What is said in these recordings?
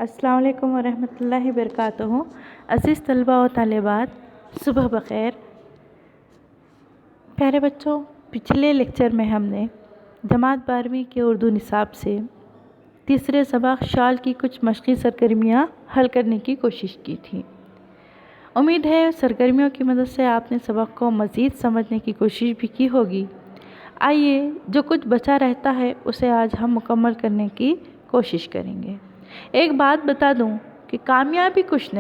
अस्सलाम वालेकुम वरहमतुल्लाहि वबरकातुहू। अज़ीज़ तलबा व तालिबात, सुबह बख़ैर। प्यारे बच्चों, पिछले लेक्चर में हमने जमात 12वीं के उर्दू निसाब से तीसरे सबक शाल की कुछ मशक़ी सरगर्मियाँ हल करने की कोशिश की थी। उम्मीद है सरगर्मियों की मदद से आपने सबक को मज़ीद समझने की कोशिश भी की होगी। आइए जो कुछ बचा रहता है उसे आज हम मुकम्मल करने की कोशिश करेंगे। एक बात बता दूं कि कामयाबी कुछ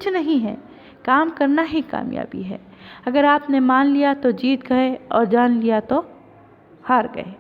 नहीं है, काम करना ही कामयाबी है। अगर आपने मान लिया तो जीत गए और जान लिया तो हार गए।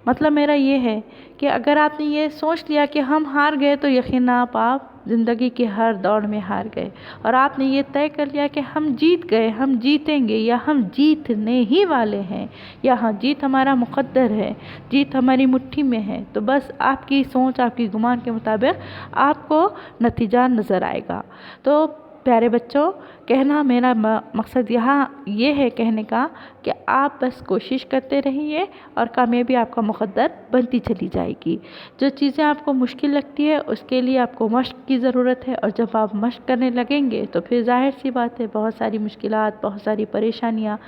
मतलब मेरा ये है कि अगर आपने ये सोच लिया कि हम हार गए तो यकीनन आप ज़िंदगी की हर दौड़ में हार गए, और आपने ये तय कर लिया कि हम जीत गए, हम जीतेंगे या हम जीतने ही वाले हैं, या हाँ जीत हमारा मुक़द्दर है, जीत हमारी मुट्ठी में है, तो बस आपकी सोच, आपकी गुमान के मुताबिक आपको नतीजा नज़र आएगा। तो प्यारे बच्चों, कहना मेरा मकसद यहाँ ये है कहने का कि आप बस कोशिश करते रहिए और कामयाबी आपका मुक़द्दर बनती चली जाएगी। जो चीज़ें आपको मुश्किल लगती है उसके लिए आपको मश्क की ज़रूरत है, और जब आप मश्क करने लगेंगे तो फिर ज़ाहिर सी बात है बहुत सारी मुश्किलात, बहुत सारी परेशानियाँ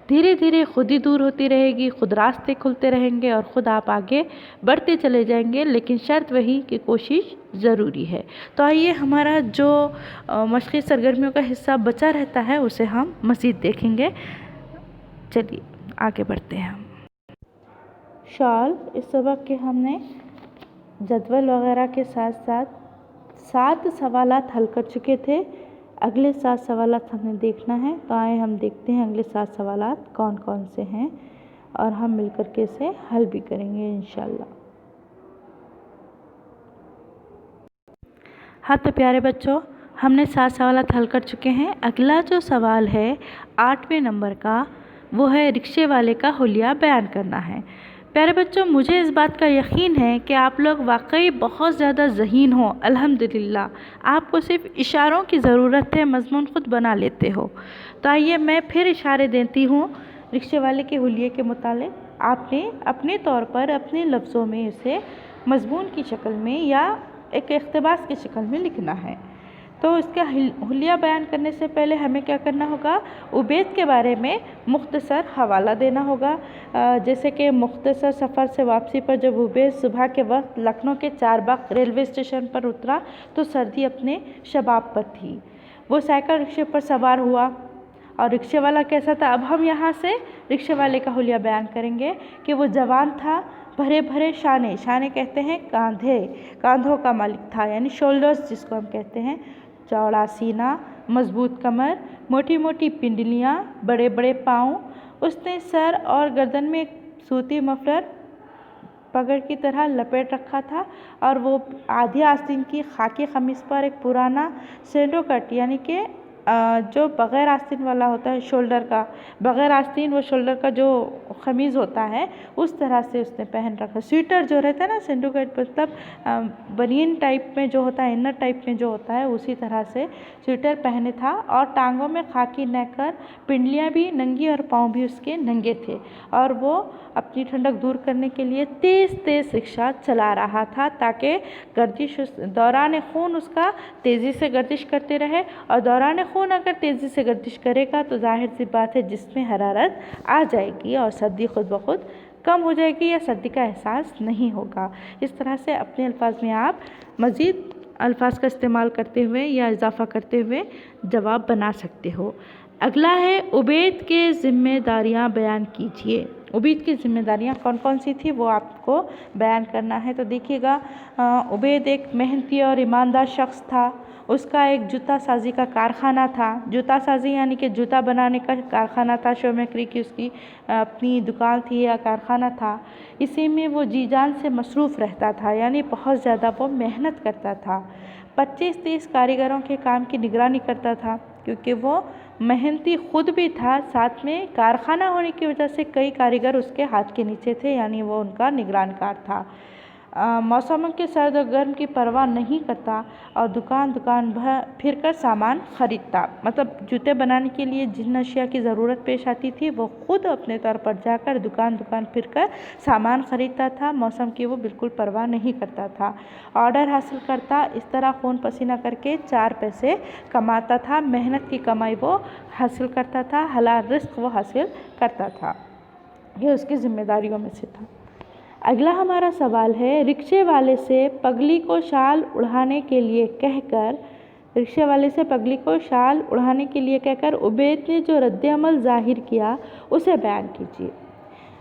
धीरे धीरे खुद ही दूर होती रहेगी, खुद रास्ते खुलते रहेंगे और ख़ुद आप आगे बढ़ते चले जाएंगे। लेकिन शर्त वही कि कोशिश ज़रूरी है। तो आइए हमारा जो मशक़ी सरगर्मियों का हिस्सा बचा रहता है उसे हम मज़ीद देखेंगे। चलिए आगे बढ़ते हैं हम। शाल इस सबक के हमने जदवल वगैरह के साथ साथ 7 सवालात हल कर चुके थे। अगले 7 सवालात हमने देखना है, तो आए हम देखते हैं अगले 7 सवालात कौन कौन से हैं और हम मिलकर के इसे हल भी करेंगे इंशाल्लाह। हाँ तो प्यारे बच्चों, हमने 7 सवालात हल कर चुके हैं। अगला जो सवाल है 8वें नंबर का, वो है रिक्शे वाले का हुलिया बयान करना है। प्यारे बच्चों, मुझे इस बात का यकीन है कि आप लोग वाकई बहुत ज़्यादा ज़हीन हो। अल्हम्दुलिल्लाह, आपको सिर्फ इशारों की ज़रूरत है, मज़मून खुद बना लेते हो। तो आइए मैं फिर इशारे देती हूँ रिक्शे वाले के हुलिये के मुतालिक। आपने अपने तौर पर अपने लफ्ज़ों में इसे मज़मून की शक्ल में या एक इक़्तिबास की शक्ल में लिखना है। तो इसका हुलिया बयान करने से पहले हमें क्या करना होगा, उबैद के बारे में मुख्तसर हवाला देना होगा। जैसे कि मुख्तसर सफ़र से वापसी पर जब उबैद सुबह के वक्त लखनऊ के चारबाग रेलवे स्टेशन पर उतरा तो सर्दी अपने शबाब पर थी। वो साइकिल रिक्शे पर सवार हुआ और रिक्शे वाला कैसा था। अब हम यहाँ से रिक्शे वाले का हुलिया बयान करेंगे कि वो जवान था, भरे भरे शाने कहते हैं कांधों का मालिक था, यानी शोल्डर्स जिसको हम कहते हैं। चौड़ा सीना, मजबूत कमर, मोटी मोटी पिंडलियाँ, बड़े बड़े पाँव। उसने सर और गर्दन में एक सूती मफलर पगड़ की तरह लपेट रखा था, और वो आधी आस्तीन की खाकी खमीज पर एक पुराना सेंडो कट, यानी कि जो बग़ैर आस्तीन वाला होता है, शोल्डर का बग़ैर आस्तीन, वो शोल्डर का जो खमीज़ होता है उस तरह से उसने पहन रखा। स्वेटर जो रहता है ना, सेंडो कट मतलब बनियन टाइप में जो होता है, इनर टाइप में जो होता है, उसी तरह से स्वेटर पहने था, और टांगों में खाकी नेकर, पिंडलियाँ भी नंगी और पाँव भी उसके नंगे थे। और वो अपनी ठंडक दूर करने के लिए तेज़ तेज़ रिक्शा चला रहा था ताकि गर्दिश दौरान खून उसका तेज़ी से गर्दिश करते रहे, और दौरान खून अगर तेज़ी से गर्दिश करेगा तो जाहिर सी बात है जिसमें हरारत आ जाएगी और सर्दी खुद ब खुद कम हो जाएगी या सर्दी का एहसास नहीं होगा। इस तरह से अपने अल्फाज में आप मज़ीद अल्फाज का इस्तेमाल करते हुए या इजाफ़ा करते हुए जवाब बना सकते हो। अगला है उबैद के ज़िम्मेदारियाँ बयान कीजिए। उबैद की ज़िम्मेदारियाँ कौन कौन सी थी वो आपको बयान करना है। तो देखिएगा, उबैद एक मेहनती और ईमानदार शख्स था। उसका एक जूता साजी का कारखाना था। जूता साजी यानी कि जूता बनाने का कारखाना था। शोमेकरी की उसकी अपनी दुकान थी या कारखाना था। इसी में वो जी जान से मसरूफ़ रहता था, यानी बहुत ज़्यादा वो मेहनत करता था। 25-30 कारीगरों के काम की निगरानी करता था, क्योंकि वो मेहनती खुद भी था, साथ में कारखाना होने की वजह से कई कारीगर उसके हाथ के नीचे थे, यानी वो उनका निगरानकार था। मौसम के सर्द और गर्म की परवाह नहीं करता और दुकान दुकान फिर कर सामान खरीदता। मतलब जूते बनाने के लिए जिन अशिया की ज़रूरत पेश आती थी वो खुद अपने तौर पर जाकर दुकान दुकान फिर कर सामान खरीदता था। मौसम की वो बिल्कुल परवाह नहीं करता था। ऑर्डर हासिल करता, इस तरह खून पसीना करके 4 पैसे कमाता था। मेहनत की कमाई वो हासिल करता था, हलाल रिस्क वो हासिल करता था। ये उसकी जिम्मेदारियों में से था। अगला हमारा सवाल है, रिक्शे वाले से पगली को शाल उड़ाने के लिए कहकर उबैद ने जो रद्द-ए-अमल ज़ाहिर किया उसे बयान कीजिए।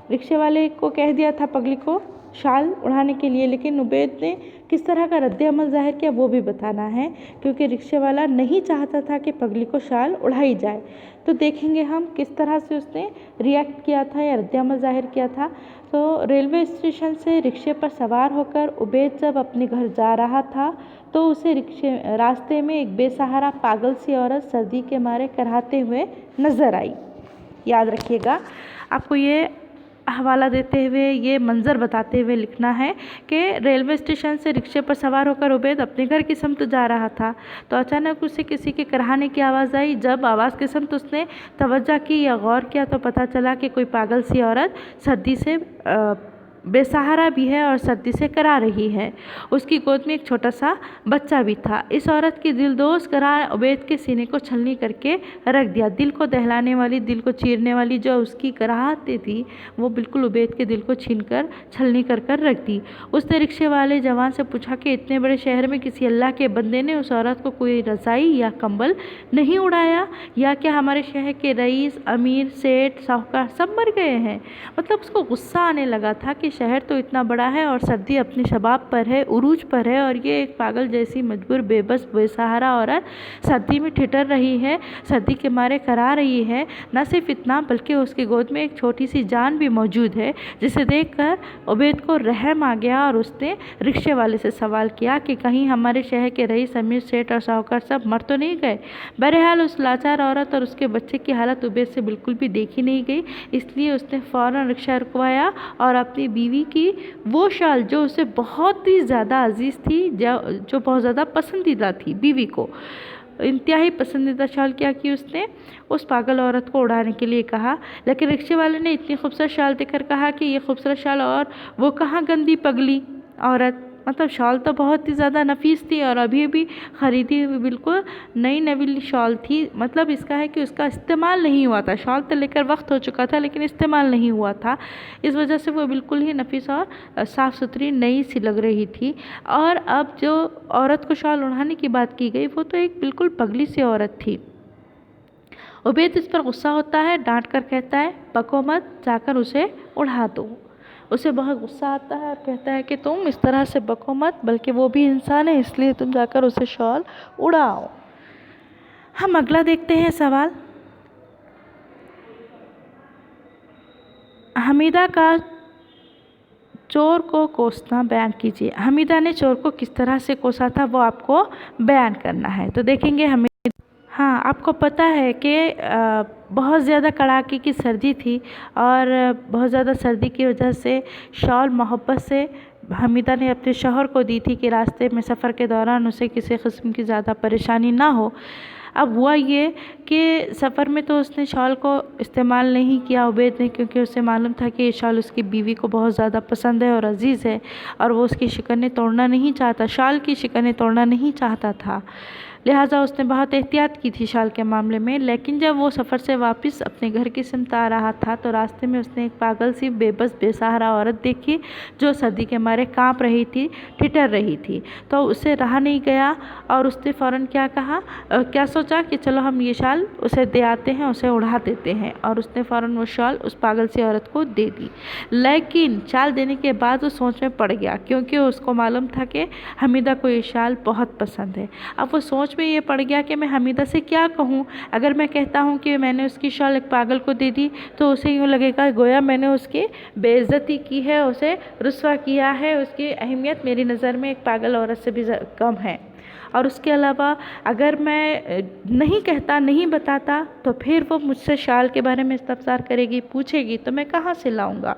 रिक्शे वाले को कह दिया था पगली को शाल उड़ाने के लिए, लेकिन उबैद ने किस तरह का रद्द-ए-अमल ज़ाहिर किया वो भी बताना है, क्योंकि रिक्शे वाला नहीं चाहता था कि पगली को शाल उड़ाई जाए। तो देखेंगे हम किस तरह से उसने रिएक्ट किया था या रद्द-ए-अमल ज़ाहिर किया था। तो रेलवे स्टेशन से रिक्शे पर सवार होकर उबैद जब अपने घर जा रहा था तो उसे रास्ते में एक बेसहारा पागल सी औरत सर्दी के मारे कराहते हुए नज़र आई। याद रखिएगा, आपको ये हवाला देते हुए, ये मंज़र बताते हुए लिखना है कि रेलवे स्टेशन से रिक्शे पर सवार होकर उबैद अपने घर की समत जा रहा था तो अचानक उसे किसी के कराहने की आवाज़ आई। जब आवाज़ की समत उसने तवज्जो की या गौर किया तो पता चला कि कोई पागल सी औरत सर्दी से बेसहारा भी है और सर्दी से करा रही है। उसकी गोद में एक छोटा सा बच्चा भी था। इस औरत की दिलदोज़ कराह उबैद के सीने को छलनी करके रख दिया। दिल को दहलाने वाली, दिल को चीरने वाली जो उसकी कराहतें थी वो बिल्कुल उबैद के दिल को छलनी कर रख दी। उसने रिक्शे वाले जवान से पूछा कि इतने बड़े शहर में किसी अल्लाह के बंदे ने उस औरत को कोई रज़ाई या कंबल नहीं उड़ाया, या क्या हमारे शहर के रईस, अमीर, सेठ, साहूकार सब मर गए हैं। मतलब उसको गुस्सा आने लगा था कि शहर तो इतना बड़ा है और सर्दी अपने शबाब पर है, उरूज पर है, और ये एक पागल जैसी मजबूर, बेबस, बेसहारा औरत सर्दी में ठिठर रही है, सर्दी के मारे करा रही है। न सिर्फ इतना बल्कि उसकी गोद में एक छोटी सी जान भी मौजूद है, जिसे देखकर उबैद को रहम आ गया और उसने रिक्शे वाले से सवाल किया कि कहीं हमारे शहर के रईस, अमीर, सेठ और साहूकार सब मर तो नहीं गए। बहरहाल उस लाचार औरत और उसके बच्चे की हालत उबैद से बिल्कुल भी देखी नहीं गई, इसलिए उसने फ़ौरन रिक्शा रुकवाया और अपनी बीवी की वो शाल जो उसे बहुत ही ज़्यादा अजीज़ थी, जो बहुत ज़्यादा पसंदीदा थी, बीवी को इंतहाई पसंदीदा शाल क्या की उसने उस पागल औरत को उड़ाने के लिए कहा। लेकिन रिक्शे वाले ने इतनी खूबसूरत शाल देकर कहा कि ये खूबसूरत शाल और वो कहाँ गंदी पगली औरत। मतलब शॉल तो बहुत ही ज़्यादा नफीस थी और अभी भी ख़रीदी हुई बिल्कुल नई नवीली शॉल थी। मतलब इसका है कि उसका इस्तेमाल नहीं हुआ था। शॉल तो लेकर वक्त हो चुका था लेकिन इस्तेमाल नहीं हुआ था, इस वजह से वो बिल्कुल ही नफीस और साफ़ सुथरी नई सी लग रही थी। और अब जो औरत को शॉल उड़ाने की बात की गई वो तो एक बिल्कुल पगली सी औरत थी। उबैद इस पर गुस्सा होता है, डांट कर कहता है बको मत, जाकर उसे उड़ा दो। उसे बहुत गुस्सा आता है और कहता है कि तुम इस तरह से बको मत, बल्कि वो भी इंसान है इसलिए तुम जाकर उसे शॉल उड़ाओ। हम अगला देखते हैं सवाल। हमीदा का चोर को कोसना बयान कीजिए। हमीदा ने चोर को किस तरह से कोसा था वो आपको बयान करना है। तो देखेंगे हाँ, आपको पता है कि बहुत ज़्यादा कड़ाके की सर्दी थी और बहुत ज़्यादा सर्दी की वजह से शॉल मोहब्बत से हमीदा ने अपने शौहर को दी थी कि रास्ते में सफ़र के दौरान उसे किसी किस्म की ज़्यादा परेशानी ना हो। अब हुआ ये कि सफ़र में तो उसने शॉल को इस्तेमाल नहीं किया उबैद ने, क्योंकि उसे मालूम था कि ये शॉल उसकी बीवी को बहुत ज़्यादा पसंद है और अजीज़ है और वो उसकी शिकनें तोड़ना नहीं चाहता, शॉल की शिकनें तोड़ना नहीं चाहता था। लिहाजा उसने बहुत एहतियात की थी शाल के मामले में। लेकिन जब वो सफ़र से वापस अपने घर की सिमत आ रहा था तो रास्ते में उसने एक पागल सी बेबस बेसहारा औरत देखी जो सर्दी के मारे कांप रही थी, ठिठर रही थी। तो उसे रहा नहीं गया और उसने फ़ौरन क्या सोचा कि चलो हम ये शाल उसे दे आते हैं, उसे उड़ा देते हैं। और उसने फ़ौरन वो शाल उस पागल सी औरत को दे दी। लेकिन शाल देने के बाद वो सोच में पड़ गया, क्योंकि उसको मालूम था कि हमीदा को ये शाल बहुत पसंद है। अब वो सोच में ये पड़ गया कि मैं हमीदा से क्या कहूँ। अगर मैं कहता हूँ कि मैंने उसकी शॉल एक पागल को दे दी तो उसे यूँ लगेगा गोया मैंने उसकी बेइज्जती की है, उसे रुस्वा किया है, उसकी अहमियत मेरी नज़र में एक पागल औरत से भी कम है। और उसके अलावा अगर मैं नहीं कहता, नहीं बताता, तो फिर वो मुझसे शाल के बारे में इस्तफसार करेगी, पूछेगी, तो मैं कहाँ से लाऊंगा।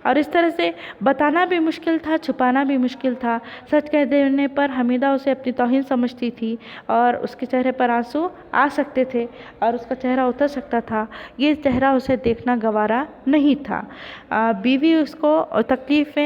और इस तरह से बताना भी मुश्किल था, छुपाना भी मुश्किल था। सच कह देने पर हमीदा उसे अपनी तौहीन समझती थी और उसके चेहरे पर आंसू आ सकते थे और उसका चेहरा उतर सकता था। ये चेहरा उसे देखना गवारा नहीं था। बीवी को तकलीफ़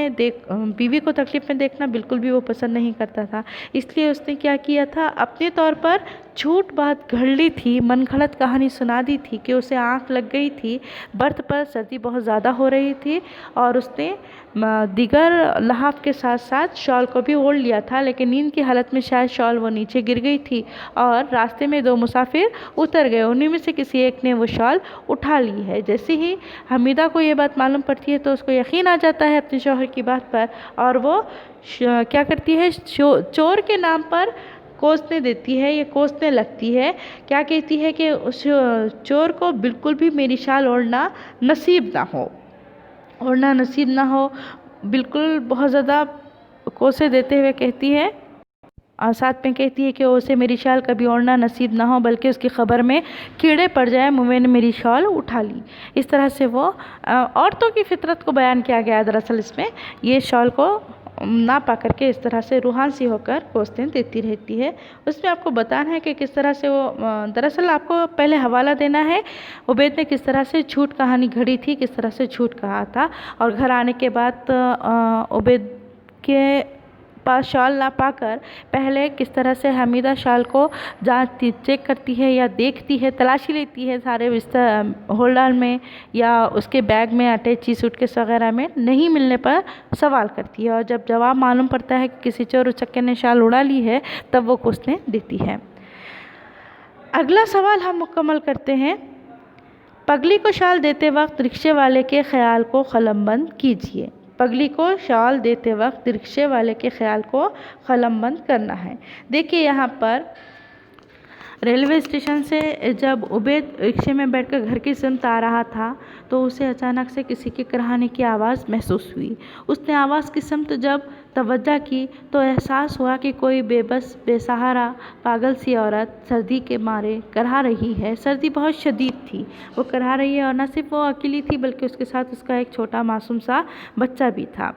में देखना बिल्कुल भी वो पसंद नहीं करता था। इसलिए उसने क्या किया था, अपने तौर पर झूठ बात घड़ ली थी, मनगढ़ंत कहानी सुना दी थी कि उसे आँख लग गई थी, बर्थ पर सर्दी बहुत ज़्यादा हो रही थी और उसने दिगर लहाफ के साथ साथ शॉल को भी ओढ़ लिया था, लेकिन नींद की हालत में शायद शॉल वो नीचे गिर गई थी और रास्ते में 2 मुसाफिर उतर गए। उन्हीं में से किसी एक ने वो शॉल उठा ली है। जैसे ही हमीदा को ये बात मालूम पड़ती है तो उसको यकीन आ जाता है अपने शौहर की बात पर और वो क्या करती है, चोर के नाम पर कोसने देती है, ये कोसने लगती है। क्या कहती है कि उस चोर को बिल्कुल भी मेरी शाल ओढ़ना नसीब ना हो, बिल्कुल बहुत ज़्यादा कोसे देते हुए कहती है और साथ में कहती है कि उसे मेरी शाल कभी ओढ़ना नसीब ना हो, बल्कि उसकी खबर में कीड़े पड़ जाए, मैंने मेरी शाल उठा ली। इस तरह से वो औरतों की फितरत को बयान किया गया है। दरअसल इसमें ये शाल को ना पा करके इस तरह से रूहान सी होकर कोसने देती रहती है। उसमें आपको बताना है कि किस तरह से वो दरअसल आपको पहले हवाला देना है उबैद ने किस तरह से झूठ कहानी घड़ी थी, किस तरह से झूठ कहा था और घर आने के बाद उबैद के पास शॉल ना पाकर पहले किस तरह से हमीदा शॉल को चेक करती है या देखती है, तलाशी लेती है सारे होल्डर में या उसके बैग में, अटैची सूटकेस वगैरह में। नहीं मिलने पर सवाल करती है और जब जवाब मालूम पड़ता है कि किसी चोर उचक्के ने शॉल उड़ा ली है, तब वो कोसने देती है। अगला सवाल हम मुकम्मल करते हैं। पगली को शाल देते वक्त रिक्शे वाले के ख्याल को कलमबंद कीजिए। पगली को शाल देते वक्त रिक्शे वाले के ख्याल को कलमबंद करना है। देखिए यहाँ पर रेलवे स्टेशन से जब उबैद रिक्शे में बैठकर घर की सिमत आ रहा था तो उसे अचानक से किसी के कराहने की आवाज़ महसूस हुई। उसने आवाज़ की सिमत जब तवज्जो की तो एहसास हुआ कि कोई बेबस, बेसहारा, पागल सी औरत सर्दी के मारे करहा रही है। सर्दी बहुत शदीद थी, वो करहा रही है और न सिर्फ वो अकेली थी बल्कि उसके साथ उसका एक छोटा मासूम सा बच्चा भी था।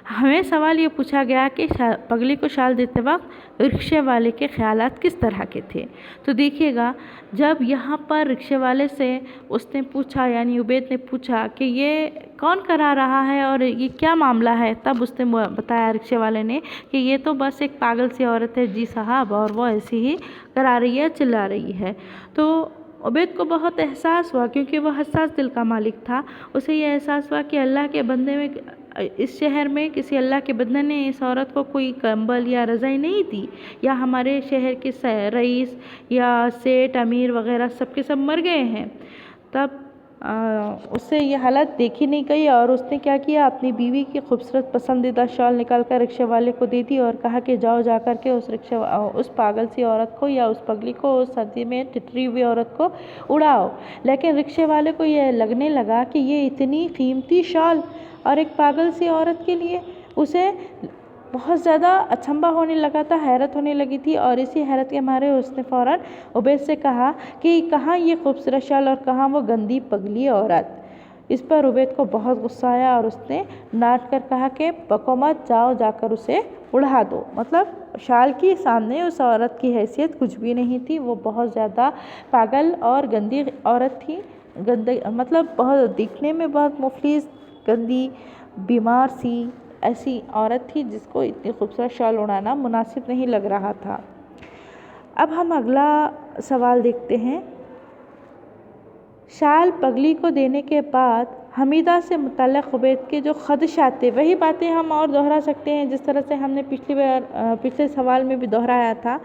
हमें सवाल ये पूछा गया कि पगली को शाल देते वक्त रिक्शे वाले के ख्यालात किस तरह के थे। तो देखिएगा, जब यहाँ पर रिक्शे वाले से उसने पूछा, यानी उबैद ने पूछा कि ये कौन करा रहा है और ये क्या मामला है, तब उसने बताया रिक्शे वाले ने कि ये तो बस एक पागल सी औरत है जी साहब, और वो ऐसी ही करा रही है, चिल्ला रही है। तो उबैद को बहुत एहसास हुआ, क्योंकि वह हसास दिल का मालिक था। उसे यह एहसास हुआ कि अल्लाह के बंदे में, इस शहर में किसी अल्लाह के बंदे ने इस औरत को कोई कंबल या रज़ाई नहीं दी, या हमारे शहर के रईस या सेठ, अमीर वगैरह सबके सब मर गए हैं। तब उससे ये हालत देखी नहीं गई और उसने क्या किया, अपनी बीवी की खूबसूरत पसंदीदा शॉल निकाल कर रिक्शे वाले को दे दी और कहा कि जाओ जा कर के उस पागल सी औरत को या उस पगली को, उस सर्दी में टिटरी हुई औरत को उड़ाओ। लेकिन रिक्शे वाले को यह लगने लगा कि ये इतनी कीमती शॉल और एक पागल सी औरत के लिए, उसे बहुत ज़्यादा अचंभा होने लगा था, हैरत होने लगी थी। और इसी हैरत के मारे उसने फ़ौरन उबैद से कहा कि कहाँ ये खूबसूरत शाल और कहाँ वो गंदी पगली औरत। इस पर उबैद को बहुत गुस्सा आया और उसने डांट कर कहा कि बको मत, जाओ जाकर उसे उड़ा दो। मतलब शाल के सामने उस औरत की हैसियत कुछ भी नहीं थी, वो बहुत ज़्यादा पागल और गंदी औरत थी। मतलब बहुत दिखने में बहुत मुफलिस, गंदी, बीमार सी ऐसी औरत थी जिसको इतनी खूबसूरत शॉल उड़ाना मुनासिब नहीं लग रहा था। अब हम अगला सवाल देखते हैं। शाल पगली को देने के बाद हमीदा से मुतल्लिक़ उबैद के जो ख़दशात थे, वही बातें हम और दोहरा सकते हैं जिस तरह से हमने पिछले सवाल में भी दोहराया था।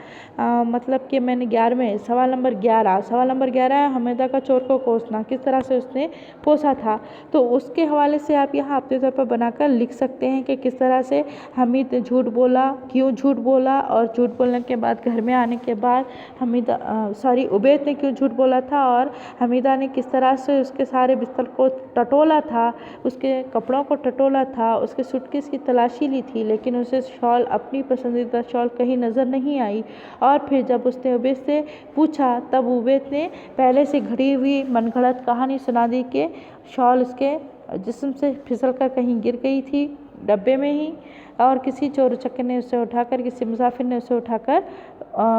मतलब कि मैंने सवाल नंबर 11 हमीदा का चोर को कोसना, किस तरह से उसने कोसा था, तो उसके हवाले से आप यहाँ अपने तौर पर बनाकर लिख सकते हैं कि किस तरह से हमीद ने झूठ बोला, क्यों झूठ बोला, और झूठ बोलने के बाद घर में आने के बाद उबैद ने क्यों झूठ बोला था और हमीदा ने किस तरह से उसके सारे बिस्तर को टटोला था, उसके कपड़ों को टटोला था, उसके सूटकेस की तलाशी ली थी, लेकिन उसे शॉल, अपनी पसंदीदा शॉल कहीं नज़र नहीं आई। और फिर जब उसने उबैद से पूछा तब उबैद ने पहले से घड़ी हुई मनगढ़ंत कहानी सुना दी कि शॉल उसके जिस्म से फिसल कर कहीं गिर गई थी डब्बे में ही, और किसी चोर उचक्के ने उसे उठाकर, किसी मुसाफिर ने उसे उठाकर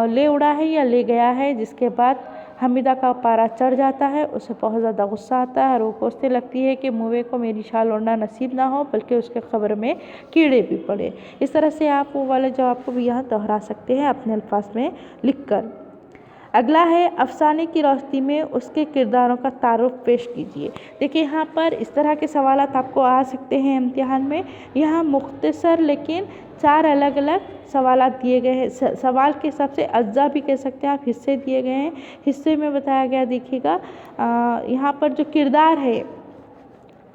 ले उड़ा है या ले गया है। जिसके बाद हमीदा का पारा चढ़ जाता है, उसे बहुत ज़्यादा गुस्सा आता है और वो कोसने लगती है कि मुँहे को मेरी शाल ओढ़ना नसीब ना हो, बल्कि उसके खबर में कीड़े भी पड़े। इस तरह से आप वो वाले जवाब को भी यहाँ दोहरा सकते हैं अपने अल्फाज में लिखकर। अगला है अफसाने की रोशनी में उसके किरदारों का तारुफ पेश कीजिए। देखिए यहाँ पर इस तरह के सवालात आपको आ सकते हैं इम्तिहान में। यहाँ मुख्तसर लेकिन 4 अलग अलग सवालात दिए गए हैं। सवाल के हिसाब से अज्जा भी कह सकते हैं आप, हिस्से दिए गए हैं। हिस्से में बताया गया, देखिएगा यहाँ पर जो किरदार है,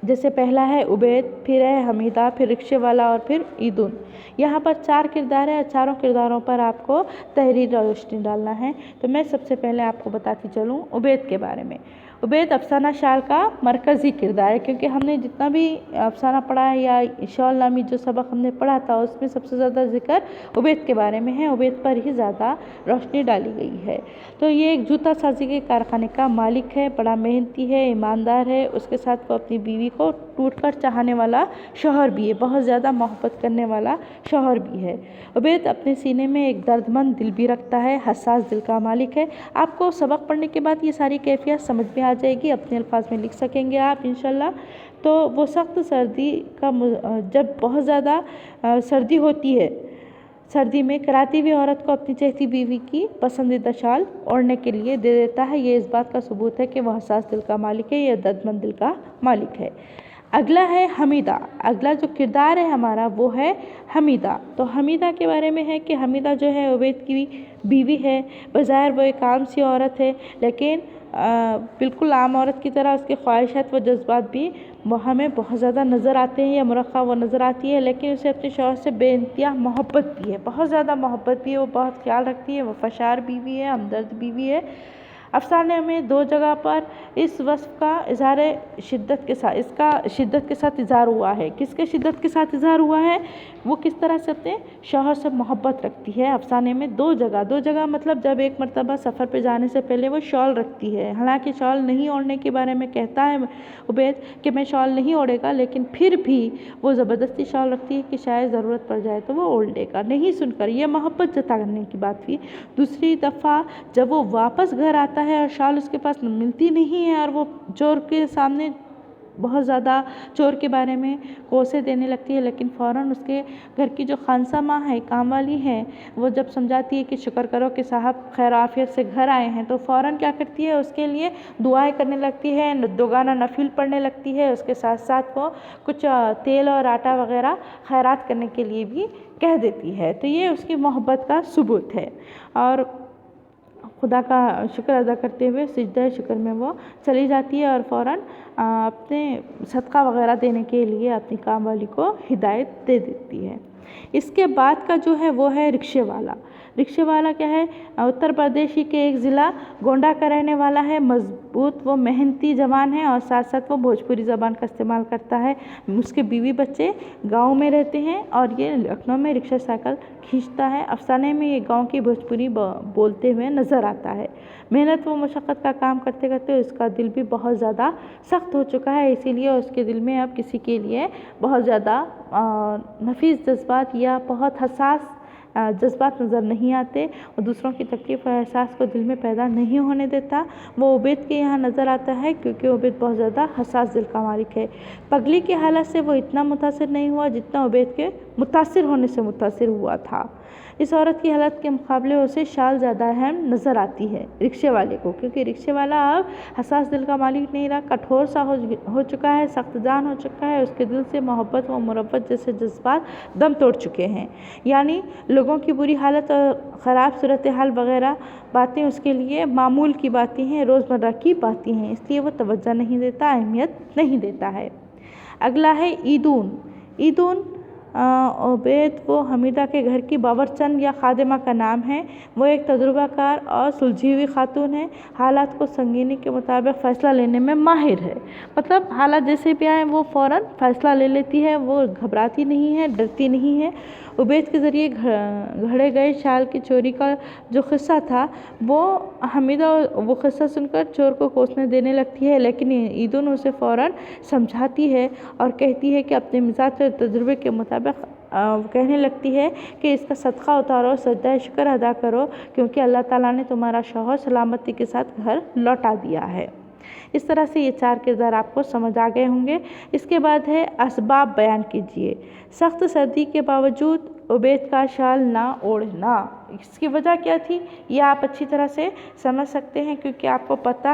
जैसे पहला है उबैद, फिर है हमीदा, फिर रिक्शे वाला और फिर ईदुन। यहाँ पर 4 किरदार है और चारों किरदारों पर आपको तहरीर रोशनी डालना है। तो मैं सबसे पहले आपको बताती चलूँ उबैद के बारे में। उबैद अफसाना शाल का मरकज़ी किरदार है, क्योंकि हमने जितना भी अफसाना पढ़ा है या शॉल नामी जो सबक हमने पढ़ा था उसमें सबसे ज़्यादा जिक्र उबैद के बारे में है। उबैद पर ही ज़्यादा रोशनी डाली गई है। तो ये एक जूता साजी के कारखाने का मालिक है, बड़ा मेहनती है, ईमानदार है। उसके साथ वो अपनी बीवी को टूटकर चाहने वाला शौहर भी है, बहुत ज़्यादा मोहब्बत करने वाला शौहर भी है। उबैद अपने सीने में एक दर्दमंद दिल भी रखता है, हसास दिल का मालिक है। आपको सबक पढ़ने के बाद ये सारी कैफियत समझ में आ जाएगी, अपने अल्फाज में लिख सकेंगे आप इंशाल्लाह। तो वो सख्त सर्दी का जब बहुत ज़्यादा सर्दी होती है, सर्दी में कराती हुई औरत को अपनी चहती बीवी की पसंदीदा शाल ओढ़ने के लिए दे देता है। ये इस बात का सबूत है कि वह हसास दिल का मालिक है, यह दर्दमंद दिल का मालिक है। अगला है हमीदा। अगला जो किरदार है हमारा वो है हमीदा। तो हमीदा के बारे में है कि हमीदा जो है उबैद की बीवी है। बज़ाहिर वो एक आम सी औरत है, लेकिन बिल्कुल आम औरत की तरह उसके ख्वाहिशात व जज्बात भी हमें बहुत ज़्यादा नज़र आते हैं या मुरक्का वो नज़र आती है। लेकिन उसे अपने शौहर से बेइंतहा मोहब्बत भी है, बहुत ज़्यादा मोहब्बत भी है, वो बहुत ख्याल रखती है, वफ़ादार बीवी है, हमदर्द बीवी है। अफसाने में 2 जगह पर इस वस्फ़ का इज़हार शिद्दत के साथ, इसका शिद्दत के साथ इज़हार हुआ है। किसके शिद्दत के साथ इज़हार हुआ है? वो किस तरह से अपने शौहर से मोहब्बत रखती है। अफसाने में 2 जगह मतलब जब एक मरतबा सफ़र पे जाने से पहले वो शॉल रखती है। हालांकि शॉल नहीं ओढ़ने के बारे में कहता है उबैद कि मैं शॉल नहीं ओढ़ेगा, लेकिन फिर भी वो ज़बरदस्ती शॉल रखती है कि शायद ज़रूरत पड़ जाए तो वो ओढ़ लेगा। नहीं सुनकर, यह मोहब्बत जताने की बात हुई। दूसरी दफ़ा जब वो वापस घर आता है और शाल उसके पास मिलती नहीं है और वो चोर के सामने बहुत ज़्यादा चोर के बारे में कोसे देने लगती है, लेकिन फ़ौरन उसके घर की जो खानसा माँ है, काम वाली है, वो जब समझाती है कि शुक्र करो कि साहब खैर आफियत से घर आए हैं, तो फ़ौरन क्या करती है, उसके लिए दुआएं करने लगती है, दोगाना नफिल पढ़ने लगती है। उसके साथ साथ वो कुछ तेल और आटा वगैरह खैरात करने के लिए भी कह देती है। तो ये उसकी मोहब्बत का सबूत है। और खुदा का शुक्र अदा करते हुए सिजदा शुक्र में वो चली जाती है और फ़ौरन अपने सदका वगैरह देने के लिए अपनी काम वाली को हिदायत दे देती है। इसके बाद का जो है वो है रिक्शे वाला। रिक्शे वाला क्या है, उत्तर प्रदेश के एक ज़िला गोंडा का रहने वाला है। मजबूत वो मेहनती जवान है और साथ साथ वो भोजपुरी ज़बान का इस्तेमाल करता है। उसके बीवी बच्चे गांव में रहते हैं और ये लखनऊ में रिक्शा साइकिल खींचता है। अफसाने में ये गांव की भोजपुरी बोलते हुए नज़र आता है। मेहनत व मशक्क़त का काम करते करते उसका दिल भी बहुत ज़्यादा सख्त हो चुका है, इसीलिए उसके दिल में अब किसी के लिए बहुत ज़्यादा नफीस जज्बात या बहुत हसास जज्बात नज़र नहीं आते और दूसरों की तकलीफ़ और एहसास को दिल में पैदा नहीं होने देता। वो उबैद के यहाँ नज़र आता है, क्योंकि उबैद बहुत ज़्यादा हसास दिल का मालिक है। पगली की हालत से वो इतना मुतासिर नहीं हुआ जितना उबैद के मुतासिर होने से मुतासिर हुआ था। इस औरत की हालत के मुकाबले उसे शाल ज़्यादा अहम नज़र आती है रिक्शे वाले को, क्योंकि रिक्शे वाला अब हसास दिल का मालिक नहीं रहा, कठोर सा हो चुका है, सख्त जान हो चुका है। उसके दिल से मोहब्बत व मुरब्बत जैसे जज्बात दम तोड़ चुके हैं। यानी लोगों की बुरी हालत और ख़राब सूरत हाल वगैरह बातें उसके लिए मामूल की बातें हैं, रोज़मर्रा की बातें हैं, इसलिए वो तवज्जो नहीं देता, अहमियत नहीं देता है। अगला है ईदून। ईदून उबैद वो हमीदा के घर की बावर्चन या खादिमा का नाम है। वो एक तजुर्बाकार और सुलझी हुई खातून है। हालात को संगीनी के मुताबिक फ़ैसला लेने में माहिर है। मतलब हालात जैसे भी आए वो फ़ौरन फ़ैसला ले लेती है, वो घबराती नहीं है, डरती नहीं है। उबैद के ज़रिए घड़े गए शाल की चोरी का जो क़िस्सा था वो हमीदा वो क़िस्सा सुनकर चोर को कोसने देने लगती है, लेकिन ईदुन उसे फ़ौरन समझाती है और कहती है कि अपने मिजाज और तजुर्बे के मुताबिक कहने लगती है कि इसका सदका उतारो, सजदा शुक्र अदा करो, क्योंकि अल्लाह ताला ने तुम्हारा शौहर सलामती के साथ घर लौटा दिया है। इस तरह से ये 4 किरदार आपको समझ आ गए होंगे। इसके बाद है असबाब बयान कीजिए। सख्त सर्दी के बावजूद उबैद का शाल ना ओढ़ना, इसकी वजह क्या थी ये आप अच्छी तरह से समझ सकते हैं, क्योंकि आपको पता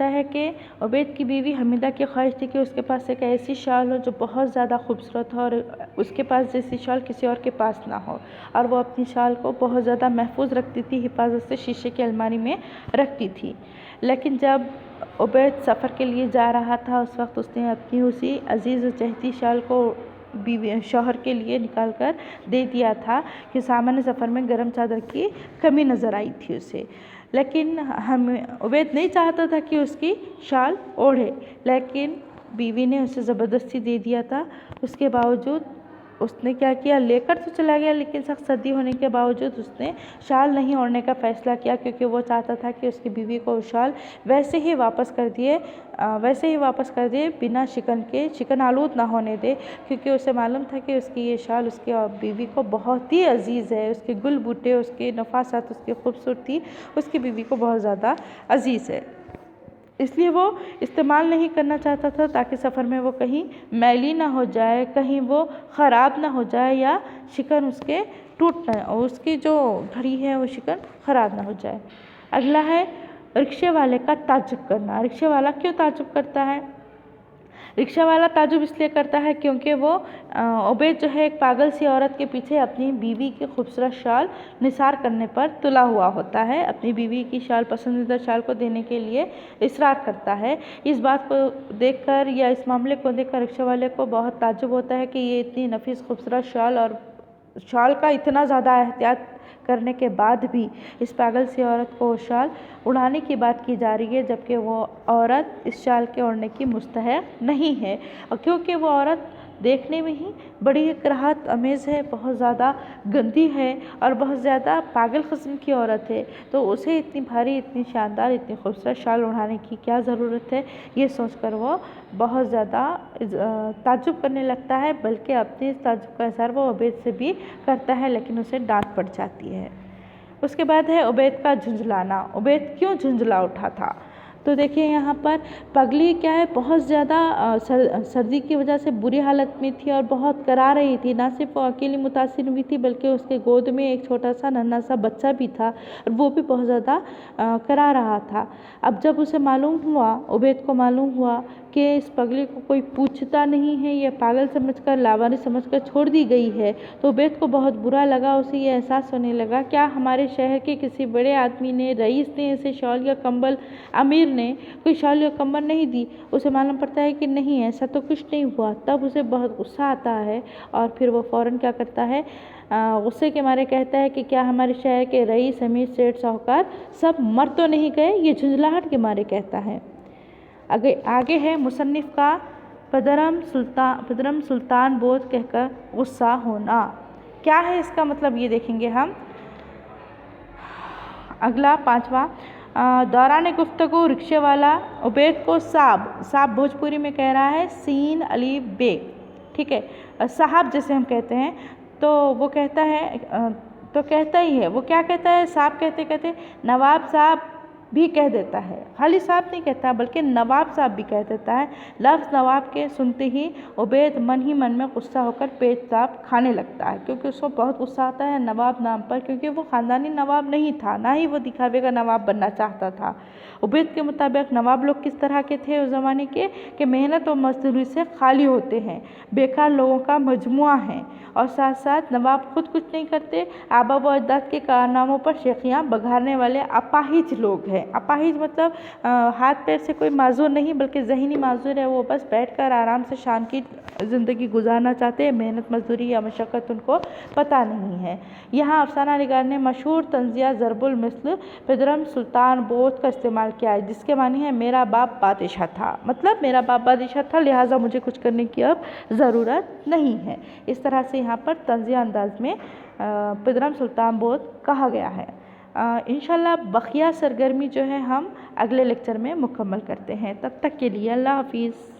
है कि उबैद की बीवी हमीदा की ख्वाहिश थी कि उसके पास एक ऐसी शाल हो जो बहुत ज़्यादा खूबसूरत हो और उसके पास जैसी शाल किसी और के पास ना हो, और वो अपनी शाल को बहुत ज़्यादा महफूज रखती थी, हिफाजत से शीशे की अलमारी में रखती थी। लेकिन जब उबैद सफ़र के लिए जा रहा था उस वक्त उसने अपनी उसी अजीज़ और चहती शाल को बीवी शौहर के लिए निकाल कर दे दिया था कि सामान्य सफ़र में गर्म चादर की कमी नज़र आई थी उसे। लेकिन उबैद नहीं चाहता था कि उसकी शाल ओढ़े, लेकिन बीवी ने उसे ज़बरदस्ती दे दिया था। उसके बावजूद उसने क्या किया, लेकर तो चला गया, लेकिन सख्त सर्दी होने के बावजूद उसने शाल नहीं ओढ़ने का फ़ैसला किया, क्योंकि वो चाहता था कि उसकी बीवी को शाल वैसे ही वापस कर दिए बिना शिकन आलूद ना होने दे, क्योंकि उसे मालूम था कि उसकी ये शाल उसकी बीवी को बहुत ही अजीज़ है। उसके गुल बूटे, उसके नफासत, उसकी खूबसूरती उसकी बीवी को बहुत ज़्यादा अजीज़ है, इसलिए वो इस्तेमाल नहीं करना चाहता था, ताकि सफ़र में वो कहीं मैली ना हो जाए, कहीं वो ख़राब ना हो जाए या शिकन उसके टूट ना, और उसकी जो घड़ी है वो शिकन ख़राब ना हो जाए। अगला है रिक्शे वाले का ताज्जुब करना। रिक्शे वाला क्यों ताज्जुब करता है? रिक्शा वाला ताजुब इसलिए करता है क्योंकि वो उबैद जो है एक पागल सी औरत के पीछे अपनी बीवी की खूबसूरत शाल निसार करने पर तुला हुआ होता है। अपनी बीवी की शाल, पसंदीदा शाल को देने के लिए इसरार करता है। इस बात को देखकर या इस मामले को देखकर रिक्शा वाले को बहुत ताज्जुब होता है कि ये इतनी नफीस खूबसूरत शाल और शाल का इतना ज़्यादा एहतियात करने के बाद भी इस पागल सी औरत को शाल उड़ाने की बात की जा रही है, जबकि वो औरत इस शाल के ओढ़ने की मुस्तहक नहीं है। और क्योंकि वो औरत देखने में ही बड़ी कराहत अमेज़ है, बहुत ज़्यादा गंदी है और बहुत ज़्यादा पागल किस्म की औरत है, तो उसे इतनी भारी, इतनी शानदार, इतनी खूबसूरत शाल उड़ाने की क्या ज़रूरत है, ये सोचकर वो बहुत ज़्यादा ताज्जुब करने लगता है। बल्कि अपने इस ताज्जुब का इज़हार वो उबैद से भी करता है, लेकिन उसे डांट पड़ जाती है। उसके बाद है उबैद का झुंझलाना। उबैद क्यों झुंझला उठा था? तो देखिए यहाँ पर पगली क्या है, बहुत ज़्यादा सर्दी की वजह से बुरी हालत में थी और बहुत करा रही थी। ना सिर्फ वो अकेली मुतासिर हुई थी, बल्कि उसके गोद में एक छोटा सा नन्हा सा बच्चा भी था और वो भी बहुत ज़्यादा करा रहा था। अब जब उसे मालूम हुआ, उबैद को मालूम हुआ कि इस पगली को कोई पूछता नहीं है, ये पागल समझकर, लावारिस समझकर छोड़ दी गई है, तो उबैद को बहुत बुरा लगा। उसे ये एहसास होने लगा क्या हमारे शहर के किसी बड़े आदमी ने, रईस ने इसे शॉल या कंबल, अमीर ने कोई शॉल या कंबल नहीं दी? उसे मालूम पड़ता है कि नहीं, ऐसा तो कुछ नहीं हुआ। तब उसे बहुत गुस्सा आता है और फिर वो फ़ौरन क्या करता है, गुस्से के मारे कहता है कि क्या हमारे शहर के रईस, अमीर, सेठ, साहूकार सब मर तो नहीं गए? ये झुंझलाहट के मारे कहता है। आगे है मुसन्निफ़ का पदरम सुल्तान बोध कहकर गुस्सा होना। क्या है इसका मतलब, ये देखेंगे हम। अगला 5वां, दौरान गुफ्तगू रिक्शे वाला उबैद को साहब भोजपुरी में कह रहा है सीन अली बेग, ठीक है, साहब जैसे हम कहते हैं, तो वो कहता है, तो कहता ही है, वो क्या कहता है, साहब कहते कहते नवाब साहब भी कह देता है। खाली साहब नहीं कहता बल्कि नवाब साहब भी कह देता है। लफ्ज़ नवाब के सुनते ही उबैद मन ही मन में गुस्सा होकर पेशाब खाने लगता है, क्योंकि उसको बहुत गुस्सा आता है नवाब नाम पर, क्योंकि वो ख़ानदानी नवाब नहीं था, ना ही वो दिखावे का नवाब बनना चाहता था। उबैद के मुताबिक नवाब लोग किस तरह के थे उस ज़माने के, कि मेहनत और मजदूरी से खाली होते हैं, बेकार लोगों का मजमुआ है और साथ साथ नवाब खुद कुछ नहीं करते, आबा व अजदाद के कारनामों पर शेखियाँ बघारने वाले अपाहिज लोग हैं। अपाहिज मतलब हाथ पैर से कोई माजूर नहीं बल्कि ज़हनी माजूर है, वो बस बैठकर आराम से शान की ज़िंदगी गुजारना चाहते हैं, मेहनत मजदूरी या मशक्क़त उनको पता नहीं है। यहाँ अफसाना निगार ने मशहूर तंज़िया ज़रबुल मिस्ल पिदरम सुल्तान बोध का इस्तेमाल किया है, जिसके मानी है मेरा बाप बादशाह था, मतलब मेरा बाप बादशाह था लिहाजा मुझे कुछ करने की अब ज़रूरत नहीं है। इस तरह से यहाँ पर तंज़िया अंदाज में पिदरम सुल्तान बोध कहा गया है। इंशाल्लाह बक़िया सरगर्मी जो है हम अगले लेक्चर में मुकम्मल करते हैं। तब तक के लिए अल्लाह हाफ़िज़।